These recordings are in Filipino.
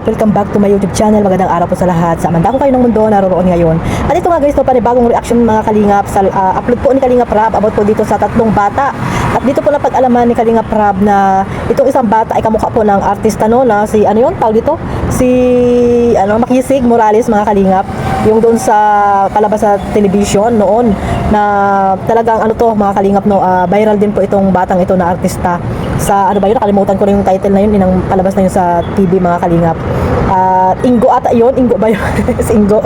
Welcome back to my YouTube channel. Magandang araw po sa lahat. Sa mandako kayo ng mundo, naroroon ngayon. At ito nga guys, panibagong reaction mga Kalingap sa upload po ni Kalingap Rab about po dito sa tatlong bata. At dito po napag-alaman ni Kalingap Rab na itong isang bata ay kamukha po ng artista no, na si ano yun, tawag dito? Si Makisig Morales mga Kalingap. Yung doon sa palabas sa television noon na talagang ano to mga Kalingap no, viral din po itong batang ito na artista. Sa ano ba yun, nakalimutan ko na yung title na yun, yung palabas na yun sa TV mga Kalingap. Ingo ata yun, Ingo ba yun? Si Ingo.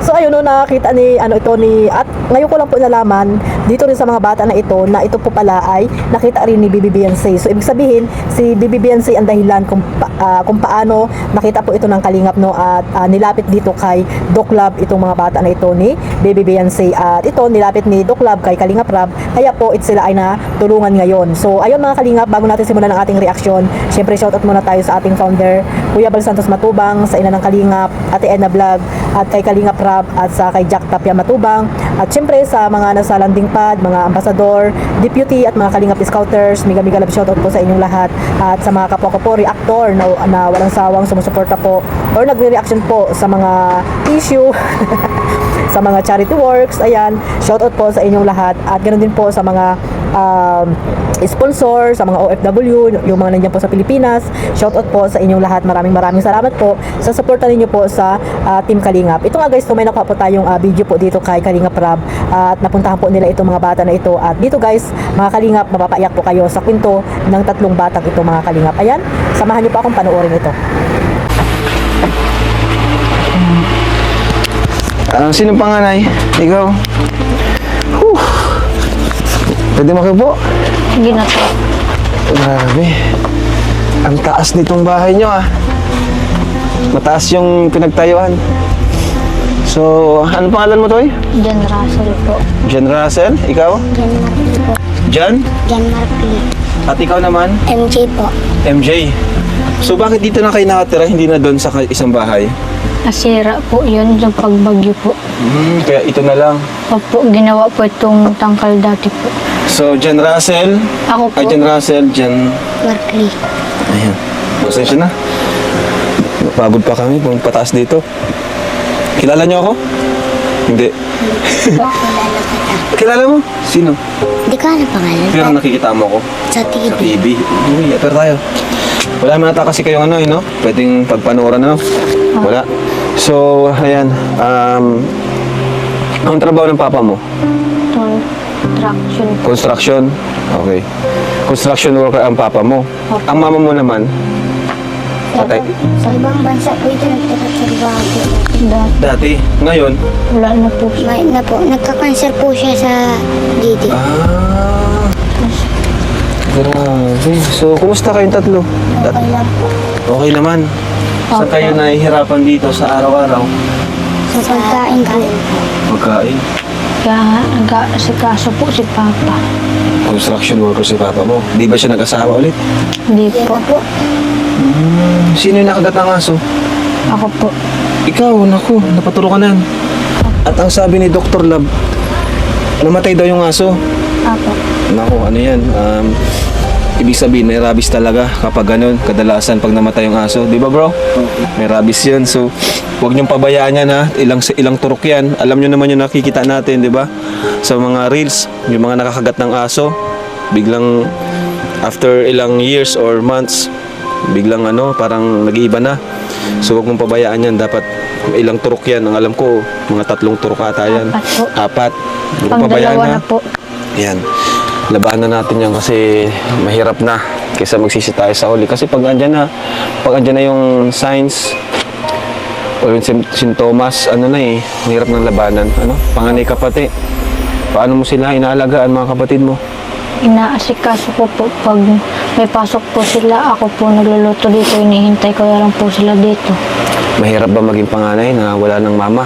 So ayun no, nakita ni ito ni, at ngayon ko lang po nalaman dito rin sa mga bata na ito po pala ay nakita rin ni Bibi Beyonce. So ibig sabihin si Bibi Beyonce ang dahilan kung paano nakita po ito ng Kalingap no, at nilapit dito kay Doc Love itong mga bata na ito ni Bibi Beyonce, at ito nilapit ni Doc Love kay Kalingap Rab, kaya po sila ay natulungan ngayon. So ayun mga Kalingap, bago natin simulan ang ating reaction, syempre shoutout muna tayo sa ating founder Kuya Bal Santos Matubang, sa ina ng Kalingap, Ate Edna Vlog, at kay Kalingap Rab, at sa kay Jack Tapia Matubang, at syempre sa mga nasa landing pad, mga ambassador, deputy, at mga Kalingap Scouters, mega love shoutout po sa inyong lahat, at sa mga kapwa ko po reactor na walang sawang sumusuporta po or nagre-reaction po sa mga issue sa mga charity works. Ayan, shoutout po sa inyong lahat, at ganoon din po sa mga sponsor, sa mga OFW, yung mga nandiyan po sa Pilipinas. Shoutout po sa inyong lahat. Maraming salamat po sa suporta ninyo po sa Team Kalingap. Ito nga guys, may nakuha po tayong video po dito kay Kalingap Rab, at napuntahan po nila itong mga bata na ito. At dito guys, mga Kalingap, mapapaiyak po kayo sa kwento ng tatlong batang ito mga Kalingap. Ayan, samahan niyo po akong panoorin ito. Sino panganay? Ikaw? Pwede makiupo? Hindi na po. Grabe. Ang taas nitong bahay nyo Mataas yung pinagtayuan. So, ano pangalan mo, Toy? John Russell po. John Russell? Ikaw? John Markley po. John? John Markley. At ikaw naman? MJ po. MJ. So, bakit dito na kayo nakatira, hindi na doon sa isang bahay? Nasira po yun yung pagbagyo po. Kaya ito na lang. Opo, ginawa po itong tangkal dati po. So, John Russell? Ako po. Ay, John Russell, John... Markley. Ayan. Pasensya na. Napagod pa kami, pataas dito. Kilala niyo ako? Hindi. Kilala mo? Sino? Hindi ka na pangalan. Pero nakikita mo ako Sa TV. sa TV. Uy, pero tayo. Wala man ata kasi kayong no? Pwedeng pagpanooran Wala. So, ayan. Ang trabaho ng papa mo? Traction. Construction? Okay. Construction worker ang papa mo. Ang mama mo naman? Patay. Sa ibang bansa po ito nagtatrabaho po. Dati. Ngayon? Wala na po siya. May na po. Nagka-cancer po siya sa didi. Grabe. So, kumusta kayong tatlo? Okay lang po. Okay naman. Sa kayo nahihirapan dito sa araw-araw? Sa pagkain po. Pagkain. Kaya nag-asikaso po si Papa. Construction worker si papa mo. Di ba siya nag-asawa ulit? Hindi po. Sino yung nakagat ng aso? Ako po. Ikaw, naku, napaturukanan. At ang sabi ni Dr. Love, namatay daw yung aso. Ako. Naku, ano yan? Ibig sabihin, may rabies talaga kapag ganun. Kadalasan pag namatay yung aso. Di ba bro? May rabies yun. So, huwag niyong pabayaan yan Ilang turok yan. Alam niyo naman yung nakikita natin, di ba? Sa mga reels, yung mga nakakagat ng aso, biglang after ilang years or months, biglang parang nag-iiba na. So, huwag mong pabayaan yan. Dapat ilang turok yan. Ang alam ko, mga 3 turok ata yan. 4. Huwag mong pabayaan Pang 2 na po. Yan. Labanan natin yan kasi mahirap na kaysa magsisi tayo sa huli. Kasi pag andyan na yung signs o yung sintomas, mahirap ng labanan. Panganay ka pati. Paano mo sila inaalagaan mga kapatid mo? Inaasikaso ko po pag may pasok po sila. Ako po nagluluto dito. Inihintay ko lang po sila dito. Mahirap ba maging panganay na wala ng mama?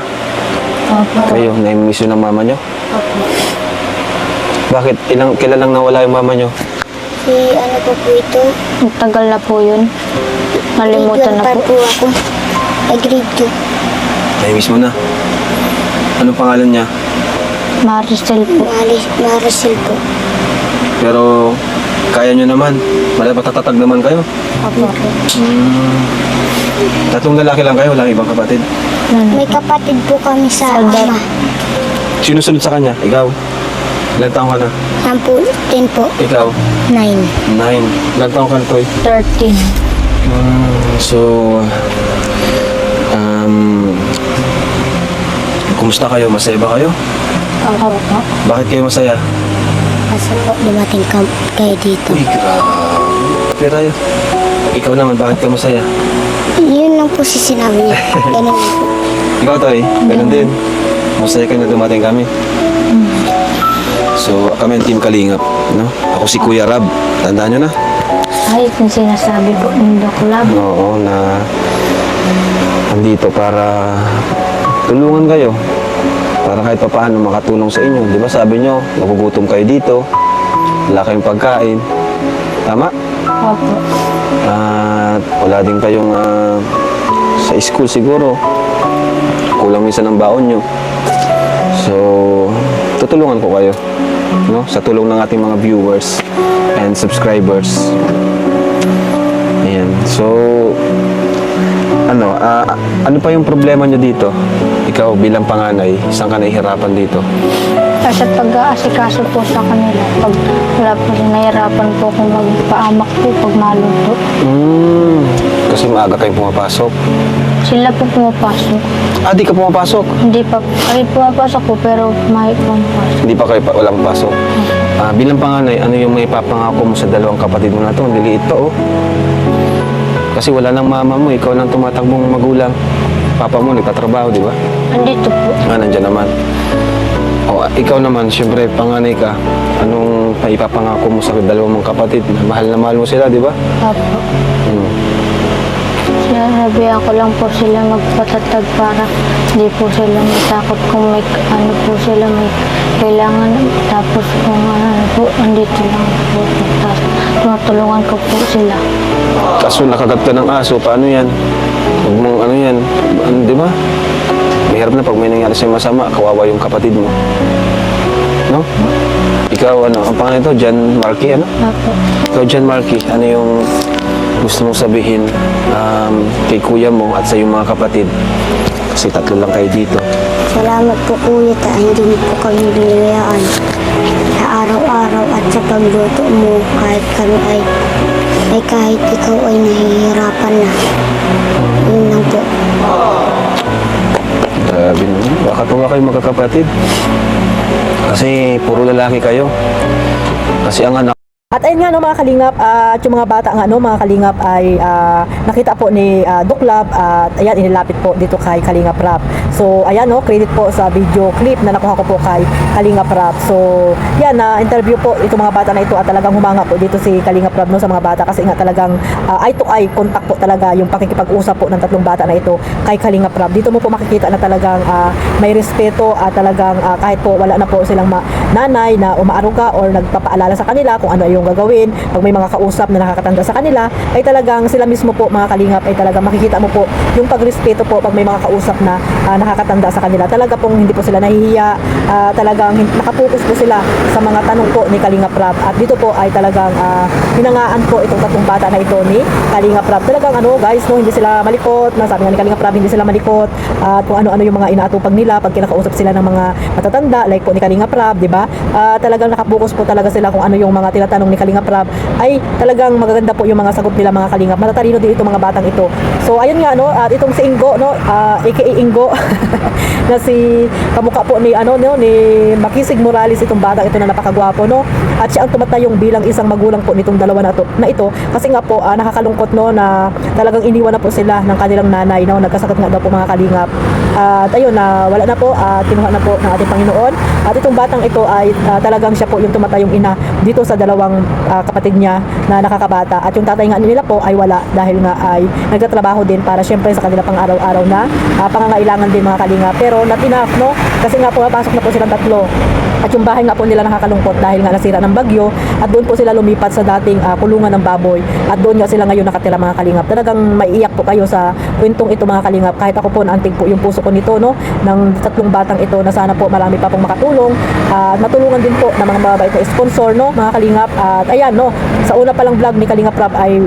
Opo. Kayo, na-miss yun ng mama nyo? Opo. Bakit? Kailan lang nawala yung mama nyo? Si ano po ito? Tagal na po yun. Nalimutan na po. Ako. Grade 2. Na-miss mo na. Anong pangalan niya? Maricel po. Maricel po. Pero kaya nyo naman. Matatatag naman kayo. Opo. Tatlong lalaki lang kayo, walang ibang kapatid. May kapatid po kami sa Sa ama. Sino sunod sa kanya? Ikaw? Ilan taong ka na? 10 po. Ikaw? 9. 9. Ilan taong ka na, Toy? 13. So, kumusta kayo? Masaya ba kayo? Ako po. Bakit kayo masaya? Kasi po dumating kayo dito. Uy, grabe. Pero ikaw naman, bakit ka masaya? Yun lang po si sinabi niya. Ganun lang po. Ikaw, Toy? Ganun din. Masaya ka na dumating kami. So, kami ang Team Kalingap, no? Ako si Kuya Rab. Tandaan nyo na? Ay, yung sinasabi po ng Doklab. Oo, na nandito para tulungan kayo. Para kahit pa paano makatulong sa inyo. Di ba sabi nyo, nagugutom kayo dito. Wala kayong pagkain. Tama? Opo. At wala din kayong sa school siguro. Kulang minsan ang baon nyo. So, tutulungan ko kayo. No? Sa tulong ng ating mga viewers and subscribers. Ayan. So, ano pa yung problema nyo dito? Ikaw bilang panganay, saan ka nahihirapan dito? Kasi pag-aasikaso po sa kanila, pag wala po nahirapan po kung magpaamak po pag maluto. Kasi maaga kayong pumapasok. Sila po pumapasok. Di ka pumapasok? Hindi pa, ay pumapasok po pero may pumapasok. Hindi pa kayo walang pasok. Bilang panganay, ano yung may papangako mo sa dalawang kapatid mo na to? Ang liliit pa, oh. Kasi wala nang mama mo, ikaw lang tumatakbong magulang. Papa mo nagtatrabaho, di ba? Andito po. Nandyan naman. Ikaw naman, syempre, panganay ka. Anong maipapangako mo sa dalawang mong kapatid? Mahal na mahal mo sila, di ba? Opo. Hmm. Sinasabihan ko lang po sila magpatatag para hindi po sila matakot kung may ano po sila may kailangan. Tapos kung ano po, andito lang po. Tapos tinutulungan ko po sila. Kaso nakagat ka ng aso, paano yan? Huwag mong ano yan, di ba? Mahirap na pag may nangyari sa'yo masama, kawawa yung kapatid mo. No? Ikaw, ang pangalan ito, John Marky, ano? Opo. Ikaw, John Marky, ano yung gusto mong sabihin kay kuya mo at sa iyong mga kapatid? Kasi tatlo lang kayo dito. Salamat po kuya ta hindi niyo po kami binayaan sa araw-araw at sa pagluto mo kahit kami ay kahit ikaw ay nahihirapan na. Yun lang po. Grabe naman. Baka pa nga kayo magkakapatid. Kasi puro lalaki kayo. Kasi ang anak At ayun nga no mga kalingap, at yung mga bata nga no mga kalingap ay nakita po ni Doklab at ayan inilapit po dito kay Kalingap Rap. So ayan no, credit po sa video clip na nakuha ko po kay Kalingap Rap. So yan na interview po itong mga bata na ito at talagang humanga po dito si Kalingap Rap no sa mga bata kasi nga talagang eye to eye contact po talaga yung pakikipag-usap po ng tatlong bata na ito kay Kalingap Rap. Dito mo po makikita na talagang may respeto at talagang kahit po wala na po silang nanay na umaaruga or nagpapaalala sa kanila kung ano yung gagawin pag may mga kausap na nakakatanda sa kanila ay talagang sila mismo po mga kalingap ay talagang makikita mo po yung pagrespeto po pag may mga kausap na nakakatanda sa kanila. Talaga pong hindi po sila nahihiya, talagang nakapokus po sila sa mga tanong po ni Kalingap Rap at dito po ay talagang hinangaan po itong tatlong bata na ito ni Kalingap Rap. Talagang guys no, hindi sila malikot, nasabi nga ni Kalingap Rap hindi sila malikot at kung ano-ano yung mga inaatupag nila pag kinakausap sila ng mga matatanda like po ni Kalingap Rap, di ba? Talagang nakapokus po talaga sila kung ano yung mga tinatanong ni Kalingap Rap ay talagang magaganda po yung mga sagot nila mga kalingap. Matatalino din itong mga batang ito. So ayun nga no, at itong si Ingo no, aka Ingo na si kamukha po ni ni Makisig Morales itong batang ito na napakagwapo no. At siya ang tumatayong bilang isang magulang po nitong dalawa na ito kasi nga po nakakalungkot no na talagang iniwan na po sila ng kanilang nanay no, nagkasakit nga daw po mga kalingap. At ayun na wala na po, kinuha na po ng ating Panginoon. At itong batang ito ay talagang siya po yung tumatayong ina dito sa dalawang kapatid niya na nakakabata at yung tatay nga nila po ay wala dahil nga ay nagtatrabaho din para syempre sa kanila pang araw-araw na pangangailangan din mga kalinga pero not enough no kasi nga pumapasok na po silang tatlo At yung bahay nga po nila nakakalungkot dahil nga nasira ng bagyo at doon po sila lumipat sa dating kulungan ng baboy at doon nga sila ngayon nakatira mga kalingap. Talagang maiiyak po kayo sa kwentong ito mga kalingap. Kahit ako po naantig po yung puso ko nito no ng tatlong batang ito na sana po marami pa pong makatulong at matulungan din po ng mga mababait na sponsor no mga kalingap. At ayan no, sa una pa lang vlog ni Kalingap Rab ay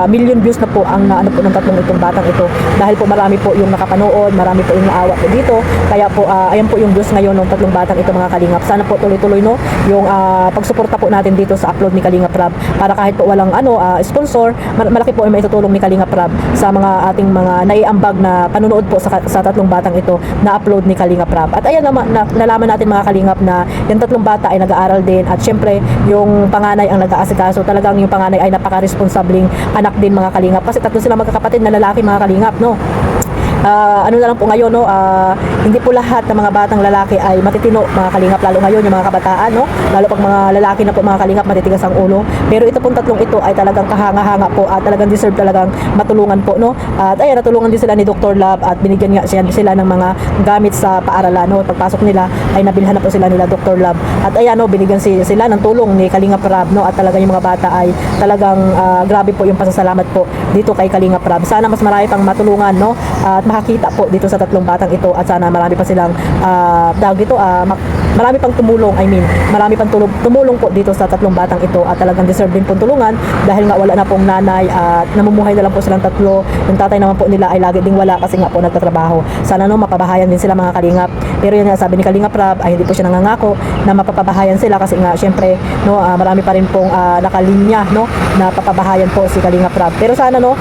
million views na po ang naano po ng tatlong itong batang ito dahil po marami po yung nakapanood, marami po yung naawa po dito. Kaya po ayan po yung views ngayon ng tatlong batang ito mga kalingap. Sana po tuloy-tuloy no yung pagsuporta po natin dito sa upload ni Kalingap Rab para kahit po walang sponsor, malaki po ay maitutulong ni Kalingap Rab sa mga ating mga naiambag na panunood po sa tatlong batang ito na upload ni Kalingap Rab. At ayan nalaman natin mga kalingap na yung tatlong bata ay nag-aaral din at syempre yung panganay ang nag-aasikaso. Talagang yung panganay ay napaka-responsabling anak din mga kalingap kasi tatlo sila magkakapatid na lalaki mga kalingap no. Ano na lang po ngayon no, hindi po lahat ng mga batang lalaki ay matitino mga kalingap, lalo ngayon yung mga kabataan no, lalo pag mga lalaki na po mga kalingap matitigas ang ulo. Pero ito pong tatlong ito ay talagang kahanga-hanga po at talagang deserve talagang matulungan po no. At ayan, natulungan din sila ni Dr. Love at binigyan nga sila ng mga gamit sa paaralan no. Pagpasok nila ay nabilhan na po sila nila Dr. Love. At ayan no, binigyan sila ng tulong ni Kalingap Rab no, at talagang yung mga bata ay talagang grabe po yung pasasalamat po dito kay Kalingap Rab. Sana mas marami pang matulungan no at makakita po dito sa tatlong batang ito at sana marami pa silang marami pang tumulong, marami pang tumulong po dito sa tatlong batang ito at talagang deserve din pong tulungan dahil nga wala na pong nanay at namumuhay na lang po silang tatlo. Yung tatay naman po nila ay lagi ding wala kasi nga po nagtatrabaho. Sana no mapabahayan din sila mga kalingap. Pero yun nga sabi ni Kalingap Rab ay hindi po siya nangangako na mapapabahayan sila kasi nga syempre no marami pa rin pong nakalinya no na papabahayan po si Kalingap Rab. Pero sana no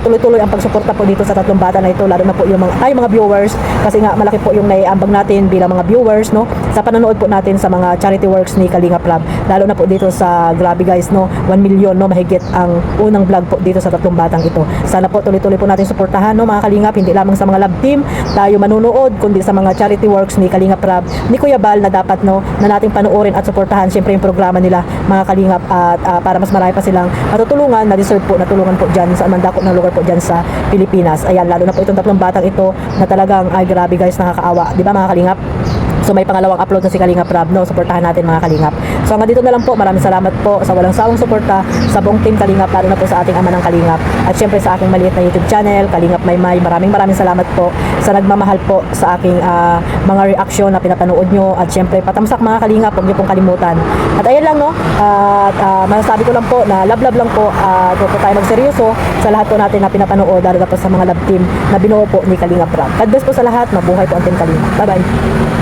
tuloy-tuloy ang pagsuporta po dito sa tatlong bata na ito, lalo na po yung mga viewers kasi nga malaki po yung naiambag natin bilang mga viewers no sa panonood po natin sa mga charity works ni Kalingap Rab, lalo na po dito sa grabe guys no 1 million no mahigit ang unang vlog po dito sa tatlong batang ito. Sana po tuloy-tuloy po natin suportahan no mga kalingap, hindi lamang sa mga love team tayo manunood kundi sa mga charity works ni Kalingap Rab, ni Kuya Bal na dapat no na nating panoorin at suportahan syempre yung programa nila mga kalingap at para mas marami pa silang matutulungan na deserve po na tulungan po dyan sa mandako ng lugar po dyan sa Pilipinas. Ayan, lalo na po itong tatlong batang ito na talagang ay grabe guys, nakakaawa, di ba mga kalingap? So may pangalawang upload na si Kalingap Rab no, suportahan natin mga kalingap. So hanggang dito na lang po, maraming salamat po sa walang sawang suporta sa buong team Kalingap, lalo na po sa ating ama ng Kalingap at syempre sa aking maliit na YouTube channel Kalingap Maymay. Maraming salamat po sa nagmamahal po sa aking mga reaction na pinapanood nyo at syempre patamsak mga kalingap, huwag nyo pong kalimutan. At ayan lang no, masasabi ko lang po na love lang po at huwag po tayo magseryoso sa lahat po natin na pinapanood, lalo na po sa mga love team na binuo po ni Kalingap Rab. God bless po sa lahat, mabuhay po ang team Kalingap. Bye bye.